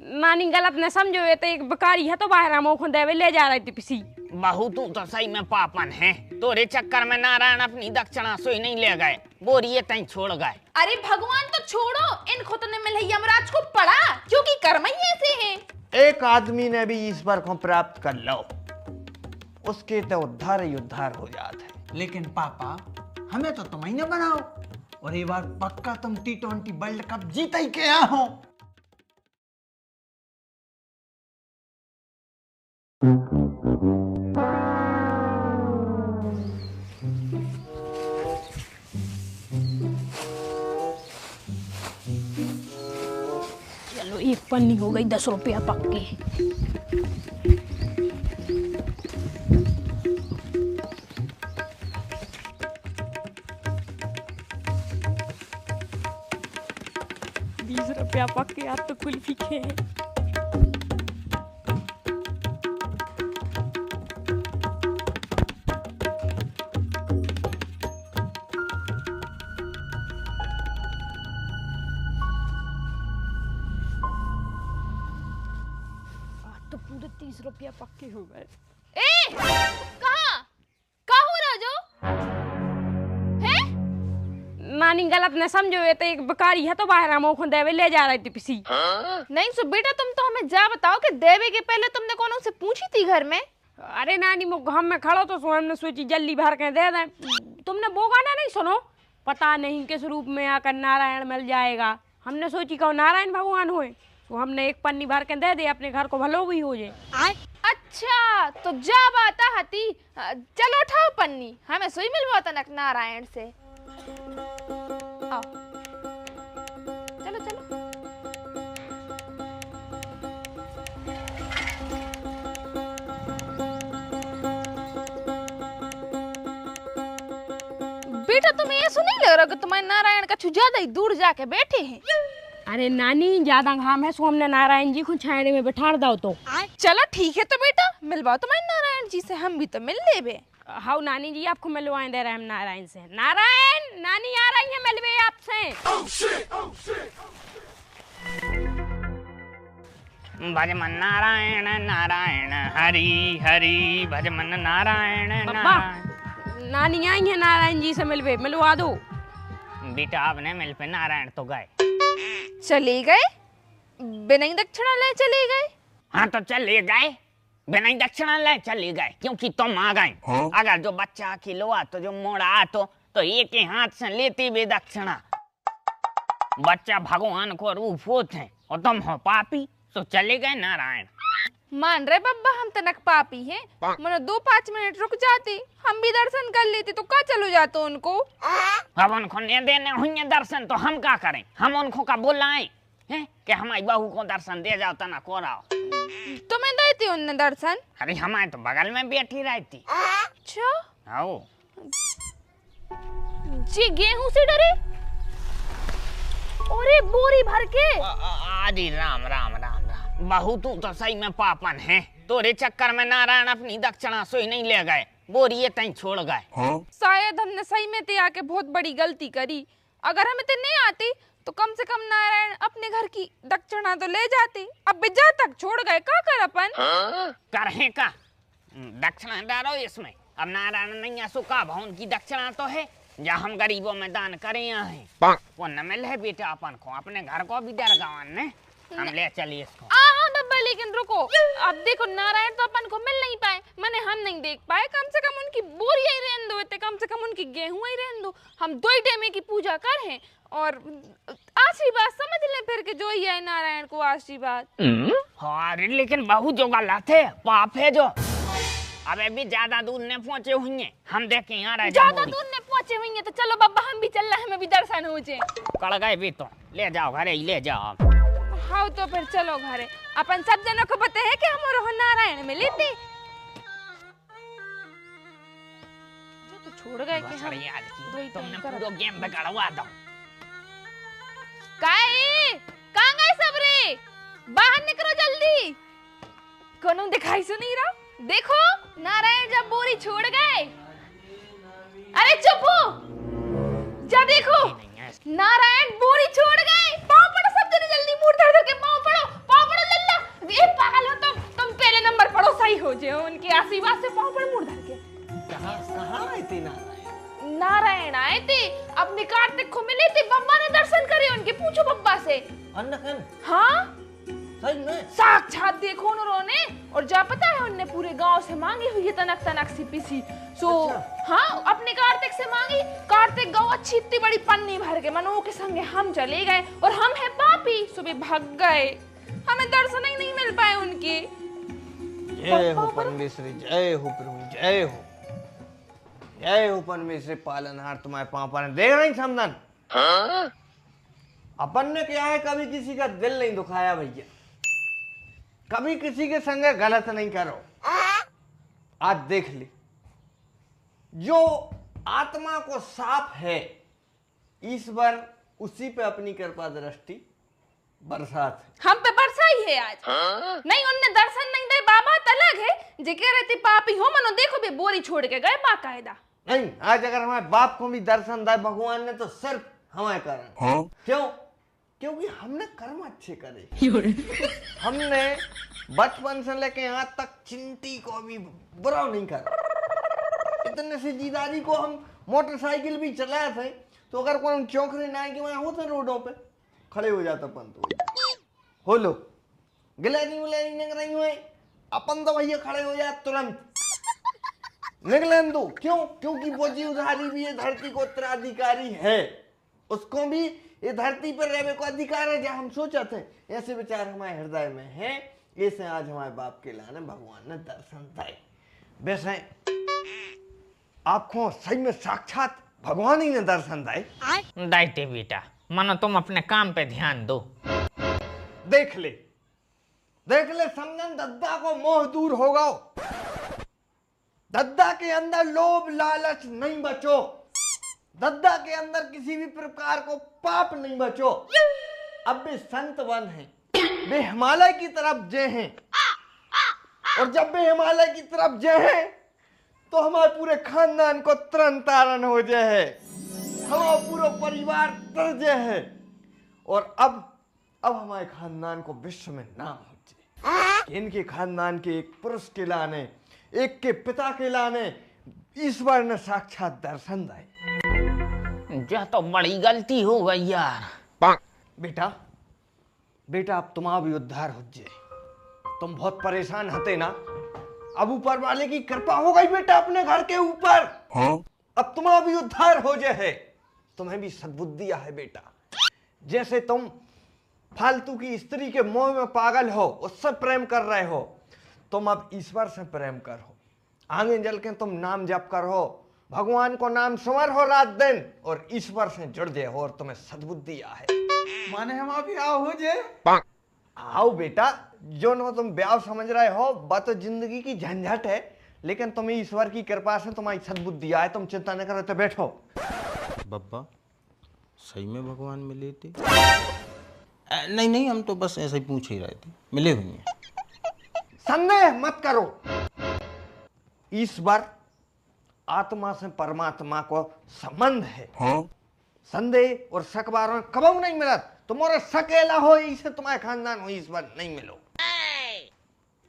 नानी गलत न समझो, ये तो एक बकारी है तो बाहर मोखन देवे ले जा रही थी पिसी। बहू तू तो सही में पापन है, तोरे चक्कर में नारायण अपनी दक्षिणा सोई नहीं ले गए, बोरिए तई छोड़ गए। अरे भगवान तो छोड़ो, इन खुतने में यमराज को पड़ा क्योंकि कर्म ही ऐसे हैं। एक आदमी ने भी ईश्वर को प्राप्त कर लो, उसके तो उद्धार ही उद्धार हो जाता है। लेकिन पापा हमें तो तुम ही न बनाओ, और ये बार पक्का तुम T20 वर्ल्ड कप जीत ही के यहाँ हो। चलो एक पन्नी हो गई 10 रुपया पक्के। ₹20 पक्के, आप तो कुल्फी के हैं। तो पूरे ₹30 पक्के हो गए। ए कहाँ हो राजो है? नानी गलत न समझो, ये तो एक बकारी है तो बाहर मोखन देवे ले जा रही थी पिसी। नहीं सो बेटा, तुम तो हमें जा बताओ कि देवे के पहले तुमने कौन से पूछी थी घर में? अरे नानी वो हम में खड़ो तो हमने सोची जल्दी भर के दे दें। तुमने वो गाना नहीं सुनो, पता नहीं किस रूप में आकर नारायण मिल जाएगा। हमने सोची कहो नारायण भगवान हुए तो हमने एक पन्नी भर के दे दे, अपने घर को भलो भी हो जाए। अच्छा तो जा बाता हती, चलो उठाओ पन्नी, हमें सोई मिलवाता नक नारायण से। आओ चलो चलो। बेटा तुम्हें ऐसा नहीं लग रहा कि तुम्हारे नारायण का ज्यादा ही दूर जाके बैठे हैं? अरे नानी ज्यादा घाम है सो हमने नारायण जी को छायड़े में बैठा दो। तो चलो ठीक है, तो बेटा मिलवाओ तुम्हारे नारायण जी से, हम भी तो मिल लेबे। हाँ नानी जी आपको मिलवाए दे रहे हैं हम नारायण से। नारायण नानी आ रही है मिलवे आपसे। भज मन नारायण नारायण हरि हरि, भज मन नारायण नारायण। नानी आई है नारायण जी से मिलवे, मिलवा दो। बेटा आपने मिल पे नारायण तो गए, चले गए बिना ही दक्षिणा ले चले गए। हाँ तो चले गए, बिना ही दक्षिणा ले चले गए क्योंकि तुम आ गए। अगर जो बच्चा खिलवा तो जो मोड़ा तो एक ही हाथ से लेती भी दक्षिणा। बच्चा भगवान को रूप होते हैं और तुम हो पापी, तो चले गए नारायण। मान रहे बब्बा, हम तनक पापी हैं। मनो 2-5 मिनट रुक जाती, हम भी दर्शन कर लेते तो का चलो जाते उनको। अब उनको नहीं देने हुए दर्शन तो हम क्या करें? हम उनको का बुलाएं हैं कि हमारी बहू को दर्शन दे जाओ तना को राओ। तुम्हें देती उनने दर्शन? अरे हमारे तो बगल में बैठी रहती। अच्छा आओ जी, गेहूं से डरे? अरे बोरी भर के। आदि राम राम राम राम। बहू तू तो सही में पापन है, तोरे चक्कर में नारायण अपनी दक्षिणा सोई नहीं ले गए, बोरिए तई छोड़ गए। शायद हमने सही में ते आके बहुत बड़ी गलती करी। अगर हमें ते नहीं आती तो कम से कम नारायण अपने घर की दक्षिणा तो ले जाते। अब बिजा तक छोड़ गए, का कर अपन? करहे का दक्षिणा डालो इसमें। अब नारायण नहीं है सुखा भवन की दक्षिणा तो है, जहाँ हम गरीबों में दान करें हैं वो न मिल है बेटा अपन को, अपने घर को भी दरगाह ने हम ले चलिए इसको। हाँ बब्बा, लेकिन रुको, अब देखो नारायण तो अपन को मिल नहीं पाए, माने हम नहीं देख पाए। कम से कम उनकी बोरी ही रहने दो, कम से कम उनकी गेहूं ही रहने दो। हम 2 टाइम की पूजा कर हैं और आशीर्वाद समझ ले फिर के जो ही है नारायण को आशीर्वाद। हाँ लेकिन बहू जो गलत है, पाप है जो। अबे भी ज्यादा दूर ने पहुंचे हुई हैं, हम देखे यहाँ रह ज्यादा दूर ने पहुंचे हुई हैं तो चलो बब्बा हम भी चल रहे हैं, हमें भी दर्शन हो जाए। कड़ गए भी तो ले जाओ घरे ही ले जाओ। हाँ तो फिर चलो घरे। अपन सब जनों को पता है कि हम नारायण मिले थे, जो तो छोड़ गए कि हम तुमने पूरा गेम बिगाड़वा दो। कहाँ गए सब रे? बाहर निकलो जल्दी। कौन दिखाई सुनी रहा? देखो नारायण जब बोरी छोड़ गए। अरे चुप हो जा, देखो नारायण बोरी छोड़ गए। पाँव पड़ो सब जने जल्दी, मुंह धर धर के पाँव पड़ो जल्दी। जे उनके आशीर्वाद से पाँव पर मुड़ धर के। कहाँ आए थे नारायण? नारायण आए थे, अपने कार्तिक को मिले थे, बब्बा ने दर्शन करे उनके। पूछो बब्बा से। अन्नकन हाँ सही में साक्षात देखो उन्होंने, और जा पता है उनने पूरे गांव से मांगी हुई है तनक तनक सी पीसी। सो हाँ, अपने कार्तिक से मांगी। कार्तिक गांव अच्छी इतनी बड़ी पन्नी भर के मनु के संगे हम चले गए, और हम है पापी सुबह भाग गए, हमें दर्शन ही नहीं मिल पाए उनके। जय हो परमेश्वरी, जय हो प्रभु, जय हो, जय हो परमेश्वरी पालनहार। तुम्हारे पाँव पर देख रही समदन। अपन ने क्या है, कभी किसी का दिल नहीं दुखाया भैया, कभी किसी के संगे गलत नहीं करो। आज देख ली, जो आत्मा को साफ है ईश्वर उसी पे अपनी कृपा दृष्टि बरसात है। हम पे बरसा ही है आज। नहीं, उनने दर्शन नहीं दे, बाबा अलग है जे कह रहे थे पापी हो मनो, देखो बे बोरी छोड़ के गए बाकायदा। नहीं, आज अगर हमारे बाप को भी दर्शन दिया भगवान ने तो सिर्फ हमारे कारण। क्यों? क्योंकि हमने कर्म अच्छे करे। हमने बचपन से लेके यहाँ तक चिंटी को भी बुरा नहीं करा। इतने से जीदारी को हम मोटरसाइकिल भी चलाए थे, तो अगर कोई चौकरे ना कि वहां होते रोडों पे खड़े हो जाता अपन तो हो लो गिलानी विलानी निकल रही हुए अपन तो भैया खड़े हो जाए तुरंत निकलन दो। क्यों? क्योंकि वो जीवधारी भी ये धरती को उत्तराधिकारी है, उसको भी ये धरती पर रहने को अधिकार है। जहाँ हम सोचा थे ऐसे विचार हमारे हृदय में है, ऐसे आज हमारे बाप के लाने भगवान ने दर्शन दिए। वैसे आपको सही में साक्षात भगवान ही ने दर्शन दिए। दाइते बेटा, मानो तुम अपने काम पे ध्यान दो। देख ले समझन, दद्दा को मोह दूर होगा। दद्दा के अंदर लोभ लालच नहीं बचो, दद्दा के अंदर किसी भी प्रकार को पाप नहीं बचो। अब वे संत वन हैं, वे हिमालय की तरफ जे हैं, और जब वे हिमालय की तरफ जे हैं तो हमारे पूरे खानदान को तरन तारण हो जाए, हमारा पूरा परिवार तर जाए है, और अब हमारे खानदान को विश्व में नाम हो जाए। इनके खानदान के एक पुरुष के लाने, एक के पिता के लाने ईश्वर ने साक्षात दर्शन दिए। यह तो बड़ी गलती हो गई यार। बेटा अब तुम्हारा भी उद्धार हो जाए। तुम बहुत परेशान हते ना, अब ऊपर वाले की कृपा हो गई बेटा अपने घर के ऊपर। अब तुम्हारा भी उद्धार हो जाए। तुम्हें भी सद्बुद्धि है बेटा। जैसे तुम फालतू की स्त्री के मोह में पागल हो, उससे प्रेम कर रहे हो, तुम अब ईश्वर से प्रेम करो। आगे जल के तुम नाम जप करो, भगवान को नाम स्मर हो रात दिन, और ईश्वर से जुड़ जाए, और तुम्हें सद्बुद्धि है। माने हम अभी आओ हो जे आओ बेटा, जो न तुम ब्याह समझ रहे हो वह तो जिंदगी की झंझट है, लेकिन तुम्हें ईश्वर की कृपा से तुम्हारी सद्बुद्धि आए। तुम चिंता न करो, तो बैठो। बब्बा सही में भगवान मिले थे? नहीं, हम तो बस ऐसे ही पूछ ही रहे थे, मिले हुए हैं। संदेह मत करो, ईश्वर आत्मा से परमात्मा को संबंध है। संदेह और शक बार कबू नहीं मिलत। तुम्हारे सकेला हो इसे तुम्हारे खानदान हो ईश्वर नहीं मिलो।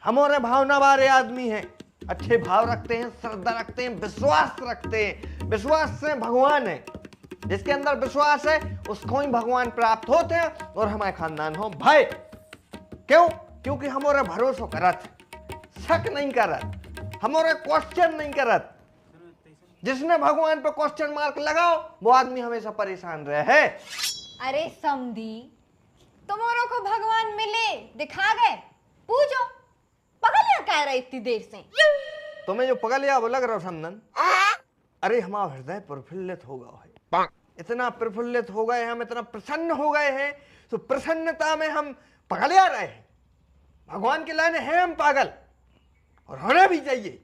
हमारे भावना वाले आदमी हैं, अच्छे भाव रखते हैं, श्रद्धा रखते हैं, विश्वास रखते हैं। विश्वास से भगवान है, जिसके अंदर विश्वास है उसको ही भगवान प्राप्त होते हैं, और हमारे खानदान हो भय। क्यों? क्योंकि हमारे भरोसा करत, शक नहीं करत, हमारे क्वेश्चन नहीं करत। जिसने भगवान पे क्वेश्चन मार्क लगाओ वो आदमी हमेशा परेशान रहे। अरे समधी, तुम्हारों को भगवान मिले दिखा गए, पूछो पगलिया कह रहे इतनी देर से। तुम्हें जो पगलिया वो लग रहा समनन, अरे हमारा हृदय प्रफुल्लित हो गया है, इतना प्रफुल्लित हो गए हम, इतना प्रसन्न हो गए हैं, तो प्रसन्नता में हम पगलिया रहे हैं। भगवान के लाने हैं हम पागल, और होना भी चाहिए।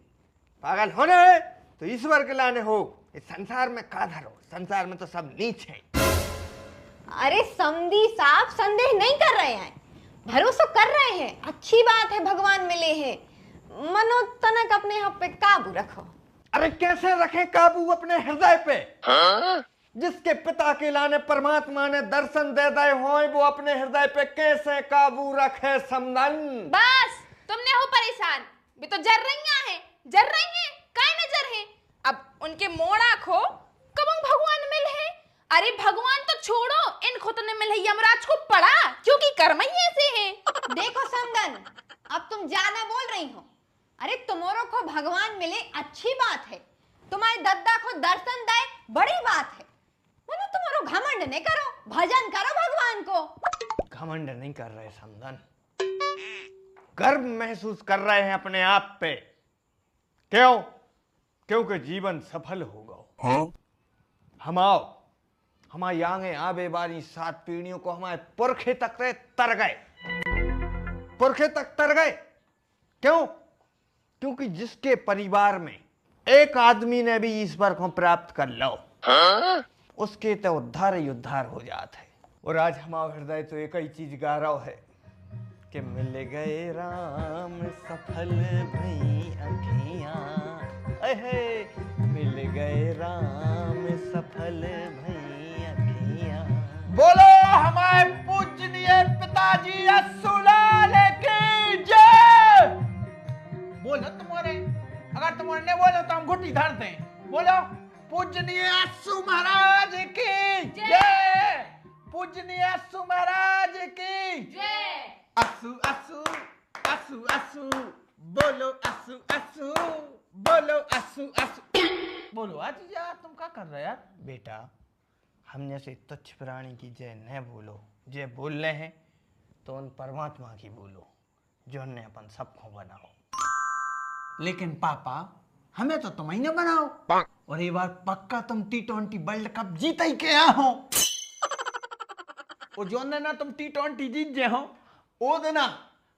पागल होना है तो ईश्वर के लाने हो। इस संसार में का धरो, संसार में तो सब नीच है। अरे समधी साहब संदेह नहीं कर रहे हैं, भरोसा कर रहे हैं। अच्छी बात है भगवान मिले हैं, मनो तनक अपने आप पे काबू रखो। अरे कैसे रखे काबू अपने हृदय पे? जिसके पिता के लाने परमात्मा ने दर्शन दे दे हो, वो अपने हृदय पे कैसे काबू रखे समदन? बस तुमने हो परेशान, भी तो जर रही हैं काय न जर हैं। अब उनके मोड़ा खो कब भगवान मिल है। अरे भगवान तो छोड़ो, इन खुद ने मिल है यमराज को पड़ा, क्योंकि कर्म ही ऐसे हैं। देखो समदन, अब तुम ज्यादा बोल रही हो। अरे तुम्हारो को भगवान मिले अच्छी बात है, तुम्हारे दद्दा को दर्शन दे बड़ी बात है। मतलब तुम्हारो घमंड नहीं करो, भजन करो भगवान को। घमंड नहीं कर रहे समदन, गर्व महसूस कर रहे हैं अपने आप पे। क्यों? क्योंकि जीवन सफल होगा। हमारी आगे आबे वाली 7 पीढ़ियों को हमारे पुरखे तक तर गए, पुरखे तक तर गए। क्यों? क्योंकि जिसके परिवार में एक आदमी ने भी ईश्वर को प्राप्त कर लो, उसके तो उद्धार ही उद्धार हो जाता है। और आज हमारा हृदय तो एक ही चीज गा रहा है कि मिल गए राम सफल भई अखियां, अहे मिल गए राम सफल भई अखियां। बोलो हमारे पूजनीय पिताजी असुलाल की जय। बोलो तुम्हारे, अगर तुम्हारे ने बोलो तो हम घुट्टी धरते हैं। बोलो पूजनीय असु महाराज की जय, पूजनीय असु महाराज की जय। असु असु असु असु, बोलो असु असु, बोलो असु असु। बोलो आज यार तुम क्या कर रहे यार? बेटा, हम जैसे तुच्छ प्राणी की जय न बोलो, जय बोल रहे हैं तो उन परमात्मा की बोलो जो ने अपन सबको बनाओ। लेकिन पापा हमें तो तुम ही ने बनाओ, और ये बार पक्का तुम T20 वर्ल्ड कप जीत ही के आ हो। और जो ना तुम T20 जीत जे हो, ओ देना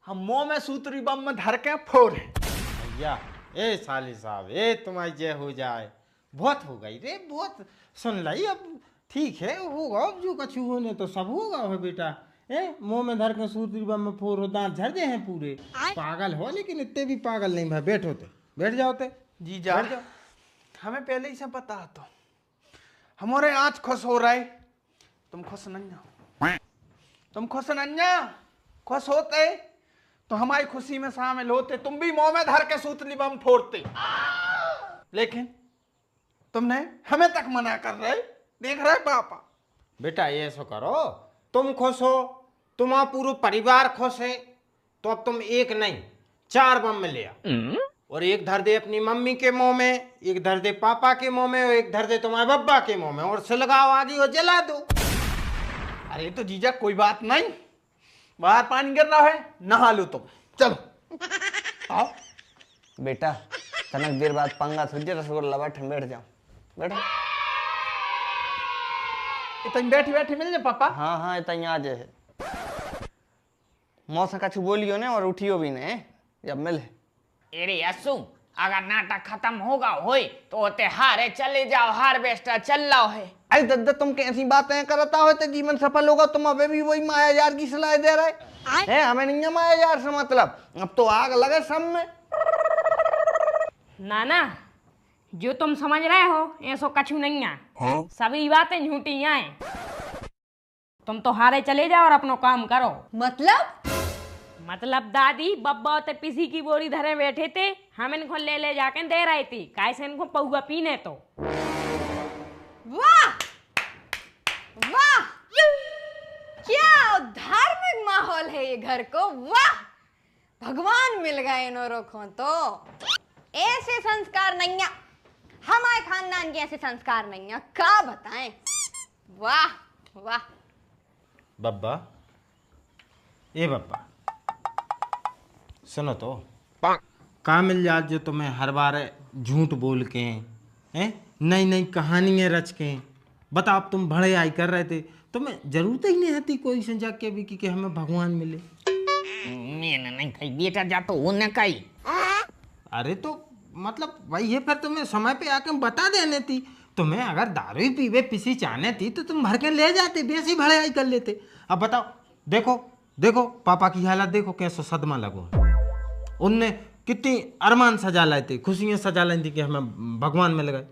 हम मुंह में सूतरी बम में धर के फोड़। भैया ए साली साहब, ए तुम्हारी जय हो जाए, बहुत हो गई रे, बहुत सुन लाई। अब ठीक है होगा, अब जो कछु होने तो सब होगा हो बेटा। मुंह में धर के सूतरी बम में फोड़ हो, दांत झड़ गए हैं पूरे। पागल हो, लेकिन इतने भी पागल नहीं भाई। बैठो ते, बैठ जाओ ते। जी जा, हमें पहले ही से पता तो हमारे आज खुश हो रहा है, तुम खुश नहीं हो, तुम खुश नहीं हो। खुश होते तो हमारी खुशी में शामिल होते, तुम भी मुंह में धर के सूतली बम फोड़ते। लेकिन तुमने हमें तक मना कर रहे, देख रहे पापा। बेटा ये ऐसा करो, तुम खुश हो, तुम्हारा पूरा परिवार खुश है, तो अब तुम एक नहीं 4 बम में ले आओ, और एक धर दे अपनी मम्मी के मुंह में, एक धर दे पापा के मुंह में, और एक धर दे तुम्हारे बब्बा के मुंह में, और सिलगाओ आगे और जला दो। अरे तो जीजा कोई बात नहीं, बाहर पानी गिर रहा है, नहा लो तुम, चलो आओ। बेटा तनक देर बाद पंगा तुझे रसगुल्ला बैठ जाओ, बैठो। इतनी बैठी बैठी मिल जाए पापा। हाँ हाँ इतना आ जाए। मौसा कछु बोलियो ने और उठियो भी ने जब मिले। अरे असू, अगर नाटक खत्म होगा होए तो होते हारे चले जाओ, हार्वेस्टर चल रहा है। अरे दद्दा तुम कैसी बातें करता हो, तो जीवन सफल होगा। तुम अबे भी वही मायाजाल की सलाह दे रहे हैं। हमें नहीं है मायाजाल से मतलब, अब तो आग लगे सब में। नाना जो तुम समझ रहे हो ऐसो कछु नहीं है, सभी बातें झूठी हैं। तुम तो हारे चले जाओ और अपनो काम करो। मतलब दादी बब्बा ते पीसी की बोरी धरे बैठे थे, हम इनको ले जाके दे रहे थे, कैसे इनको पौआ पीने। तो वाह वाह, क्या धार्मिक माहौल है ये घर को। वाह, भगवान मिल गए इन औरों को। तो ऐसे संस्कार नहीं है हमारे खानदान के, ऐसे संस्कार नहीं है, क्या बताएं। वाह वाह। बब्बा, ए बब्बा सुनो तो, का मिल जात जो तुम्हें हर बार झूठ बोल के हैं, नई नई कहानियां रच के। बताओ अब तुम बड़े आई कर रहे थे, तुम्हें जरूरत ही नहीं आती कोई संजा के भी कि हमें भगवान मिले। मैंने नहीं कही बेटा, जा तो वो न कही। अरे तो मतलब वही है, फिर तुम्हें समय पे आके बता देने थी। तुम्हें अगर दारू ही पीवे पीसी चाहने थी तो तुम भर के ले जाते, बेसी भड़े आई कर लेते। अब बताओ, देखो देखो पापा की हालत देखो, कैसा सदमा लगो। उनने कितनी अरमान सजा लाए थे, खुशियाँ सजा लाई थी कि हमें भगवान मिल गए।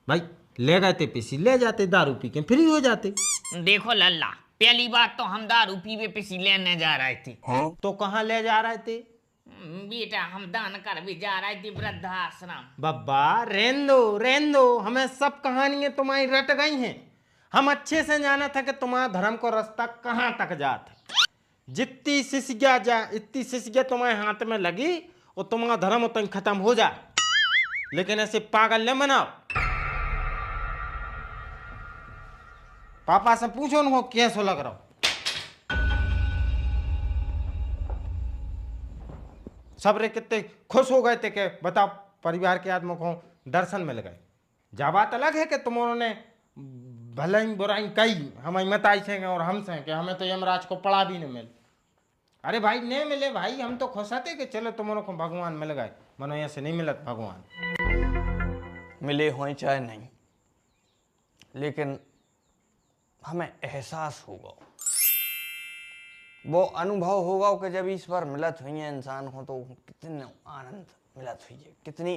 भाई ले गए थे पीसी, ले जाते दारू पी के फ्री हो जाते। देखो लल्ला, पहली बात तो हम दारू पीवे पीसी लेने जा रहे थे। तो कहाँ ले जा रहे थे? बेटा हम दान कर भी जा रहे थे वृद्धाश्रम। बब्बा रेन दो, हमें सब कहानियां तुम्हारी रट गई हैं। हम अच्छे से जाना था कि तुम्हारा धर्म को रास्ता कहाँ तक जाता है। जितनी शिष्या तुम्हारे हाथ में लगी और तुम्हारा धर्म उतना खत्म हो जाए, लेकिन ऐसे पागल न बनाओ। पापा से पूछो उनको कैसे लग रहा हो। सब रे कितने खुश हो गए थे कि बताओ परिवार के आदमी को दर्शन मिल गए। जा बात अलग है कि तुमने ने भलाई बुराई कही हमें मत आई थे और हमसे कि हमें तो यमराज को पड़ा भी नहीं मिल। अरे भाई नहीं मिले भाई, हम तो खुश थे कि चलो तुम्हारे को भगवान मिल गए। मनो यहाँ से नहीं मिलत भगवान। मिले हों चाहे नहीं, लेकिन हमें एहसास होगा, वो अनुभव होगा कि जब इस बार मिलत हुई है इंसान हो तो कितने आनंद मिलत हुई है, कितनी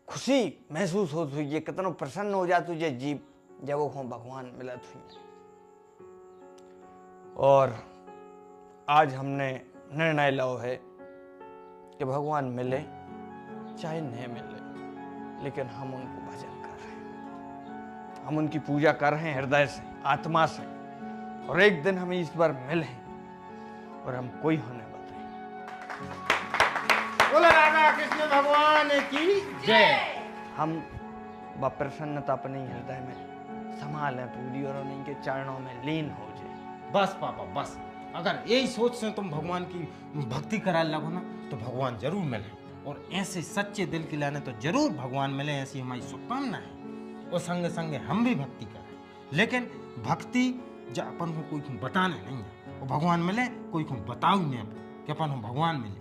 खुशी महसूस होती हुई है, कितना प्रसन्न हो जाती है जीव जब वो भगवान मिलत हुई है। और आज हमने निर्णय लो है कि भगवान मिले चाहे नहीं मिले, लेकिन हम उनको भजन कर रहे हैं, हम उनकी पूजा कर रहे हैं हृदय से, आत्मा से। और एक दिन हमें इस बार मिले और हम कोई होने बताए। बोलो राधा कृष्ण भगवान की जय। हम वह प्रसन्नता अपने हृदय में संभालें पूरी और उनके चरणों में लीन हो जाए। बस पापा बस, अगर यही सोच से तुम भगवान की भक्ति करा लगो ना तो भगवान जरूर मिले। और ऐसे सच्चे दिल की लाने तो जरूर भगवान मिले, ऐसी हमारी शुभकामना है। और संग संग हम भी भक्ति करें, लेकिन भक्ति जब अपन को कोई बताने नहीं है, और भगवान मिले कोई को बताओ नहीं कि अपन को भगवान मिले।